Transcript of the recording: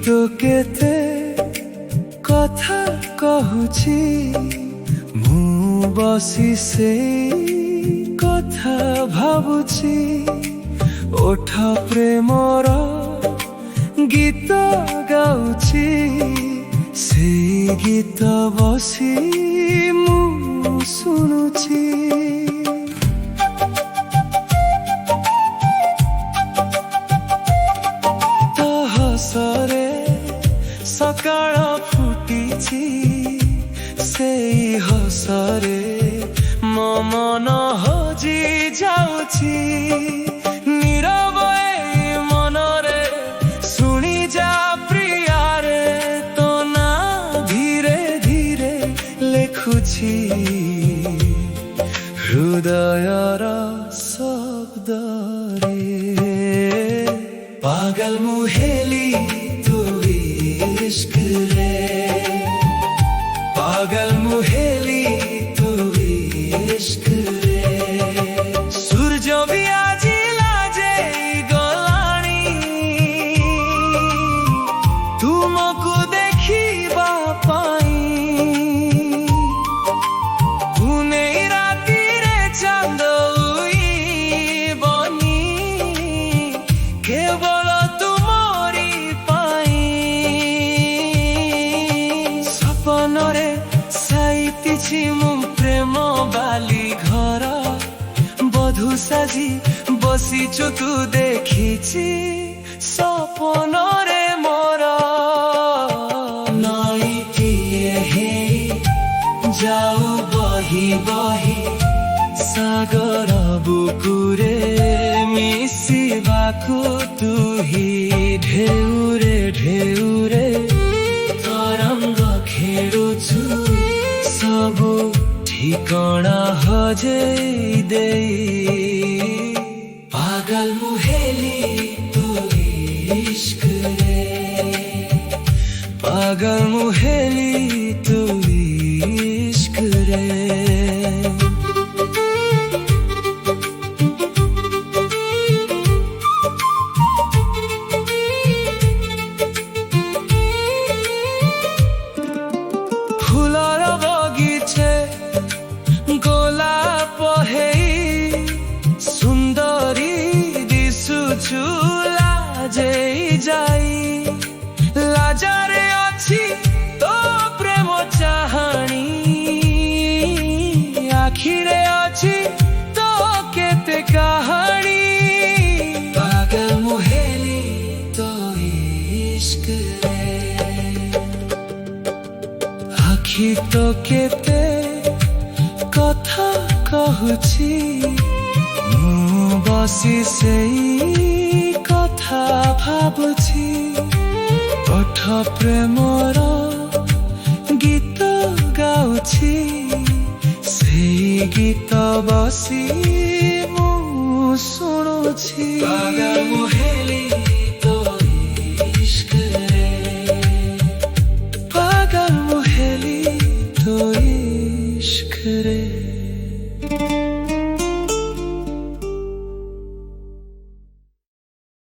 କେତେ କଥା କହୁଛି ମୁଁ ବସି ସେଇ କଥା ଭାବୁଛି ଓଠ ପ୍ରେମର ଗୀତ ଗାଉଛି ସେଇ ଗୀତ ବସି ମୁଁ ଶୁଣୁଛି। ତା ହସରେ ସକାଳ ଫୁଟିଛି ସେଇ ହସରେ ମୋ ମନ ହଜି ଯାଉଛି। ନୀରବ ଏଇ ମନରେ ଶୁଣି ଯା ପ୍ରିୟାରେ ତୋ ନାଁ ଧୀରେ ଧୀରେ ଲେଖୁଛି ହୃଦୟର ଶବ୍ଦରେ। ପାଗଲ ମୁଁ ହେଲି ତୋ ଇଶ୍କରେ, ପାଗଲ ମୁଁ ହେଲି ତୋ ଇଶ୍କରେ। ସୂର୍ଯ୍ୟ ବି ଆଜି ଲାଜେଇ ଗଲାଣି ତୁମକୁ ଦେଖିବା ପାଇଁ। ପୁନେଇ ରାତିରେ ଚାନ୍ଦ ଉଇଁବନି କେବଳ ତୁମରି ପାଇଁ। ସପନରେ ସାଇତିଛି ମୁଁ ପ୍ରେମ ବାଲି ଘର, ବଧୁ ସାଜି ବସିଛୁ ତୁ ଦେଖିଛି ସପନରେ ମୋର। ନଈଟିଏ ହେଇ ଯାଉ ବହି ବହି ସାଗର ବୁକୁରେ ମିଶିବାକୁ ତୁ ହି ଢେଉରେ ଢେଉରେ ତରଙ୍ଗ ଖେଳୁଛୁ ସବୁ ଠିକଣା ହଜେଇ ଦେଇ। ପାଗଲ ମୁଁ ହେଲି ତୋ ଇଶ୍କରେ, ପାଗଲ ମୁଁ ହେଲି ତୋ ଇଶ୍କରେ। ফুলর বগিছে গোলাপ হেই সুন্দরী দিশুছু লাজেই যাই। লাজারে অছি তো প্রেম চাহানি, আখিরে অছি তো কেতে কাহানি। পাগল মু হেলি তো ইশ্করে, আখি তো কেতে কথা কহুছি ମୁଁ ବସି ସେଇ କଥା ଭାବୁଛି। ଓଠ ପ୍ରେମର ଗୀତ ଗାଉଛି ସେଇ ଗୀତ ବସି ମୁଁ ଶୁଣୁଛି। ପାଗଲ ମୁଁ ହେଲି ତୋ ଇଶ୍କରେ, ପାଗଲ ମୁଁ ହେଲି ତୋ ଇଶ୍କରେ।